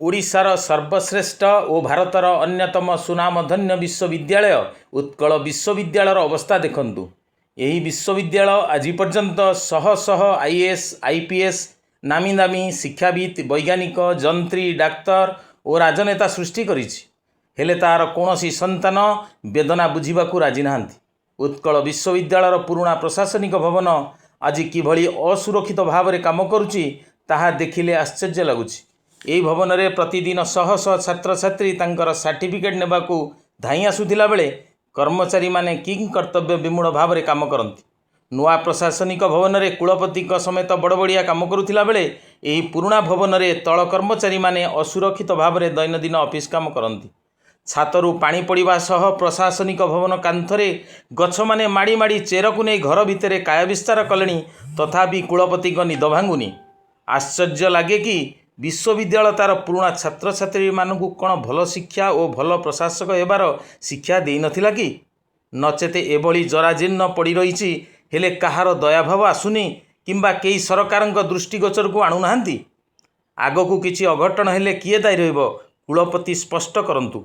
ଓଡ଼ିଶାର ସର୍ବଶ୍ରେଷ୍ଠ ଓ ଭାରତର ଅନ୍ୟତମ ସୁନାମଧନ୍ୟ ବିଶ୍ୱବିଦ୍ୟାଳୟ ଉତ୍କଳ ବିଶ୍ୱବିଦ୍ୟାଳୟର ଅବସ୍ଥା ଦେଖନ୍ତୁ। ଏହି ବିଶ୍ୱବିଦ୍ୟାଳୟ ଆଜି ପର୍ଯ୍ୟନ୍ତ ଶହ ଶହ ଆଇଏଏସ୍ ଆଇପିଏସ୍ ନାମୀଦାମୀ ଶିକ୍ଷାବିତ୍ ବୈଜ୍ଞାନିକ ଯନ୍ତ୍ରୀ ଡାକ୍ତର ଓ ରାଜନେତା ସୃଷ୍ଟି କରିଛି। ହେଲେ ତାହାର କୌଣସି ସନ୍ତାନ ବେଦନା ବୁଝିବାକୁ ରାଜି ନାହାନ୍ତି। ଉତ୍କଳ ବିଶ୍ୱବିଦ୍ୟାଳୟର ପୁରୁଣା ପ୍ରଶାସନିକ ଭବନ ଆଜି କିଭଳି ଅସୁରକ୍ଷିତ ଭାବରେ କାମ କରୁଛି ତାହା ଦେଖିଲେ ଆଶ୍ଚର୍ଯ୍ୟ ଲାଗୁଛି। ଏହି ଭବନରେ ପ୍ରତିଦିନ ଶହ ଶହ ଛାତ୍ରଛାତ୍ରୀ ତାଙ୍କର ସାର୍ଟିଫିକେଟ୍ ନେବାକୁ ଧାଇଁ ଆସୁଥିଲା ବେଳେ କର୍ମଚାରୀମାନେ କିଂକର୍ତ୍ତବ୍ୟ ବିମୂଢ଼ ଭାବରେ କାମ କରନ୍ତି। ନୂଆ ପ୍ରଶାସନିକ ଭବନରେ କୁଳପତିଙ୍କ ସମେତ ବଡ଼ବଡ଼ିଆ କାମ କରୁଥିଲା ବେଳେ ଏହି ପୁରୁଣା ଭବନରେ ତଳ କର୍ମଚାରୀମାନେ ଅସୁରକ୍ଷିତ ଭାବରେ ଦୈନନ୍ଦିନ ଅଫିସ୍ କାମ କରନ୍ତି। ଛାତରୁ ପାଣି ପଡ଼ିବା ସହ ପ୍ରଶାସନିକ ଭବନ କାନ୍ଥରେ ଗଛମାନେ ମାଡ଼ି ମାଡ଼ି ଚେରକୁ ନେଇ ଘର ଭିତରେ କାୟା ବିସ୍ତାର କଲେଣି, ତଥାପି କୁଳପତିଙ୍କ ନିଦ ଭାଙ୍ଗୁନି। ଆଶ୍ଚର୍ଯ୍ୟ ଲାଗେ କି ବିଶ୍ୱବିଦ୍ୟାଳୟ ତା'ର ପୁରୁଣା ଛାତ୍ରଛାତ୍ରୀମାନଙ୍କୁ କ'ଣ ଭଲ ଶିକ୍ଷା ଓ ଭଲ ପ୍ରଶାସକ ହେବାର ଶିକ୍ଷା ଦେଇନଥିଲା କି? ନଚେତ ଏଭଳି ଜରାଜୀର୍ଣ୍ଣ ପଡ଼ି ରହିଛି, ହେଲେ କାହାର ଦୟାଭାବ ଆସୁନି କିମ୍ବା କେହି ସରକାରଙ୍କ ଦୃଷ୍ଟିଗୋଚରକୁ ଆଣୁନାହାନ୍ତି। ଆଗକୁ କିଛି ଅଘଟଣ ହେଲେ କିଏ ଦାୟୀ ରହିବ? କୁଳପତି ସ୍ପଷ୍ଟ କରନ୍ତୁ।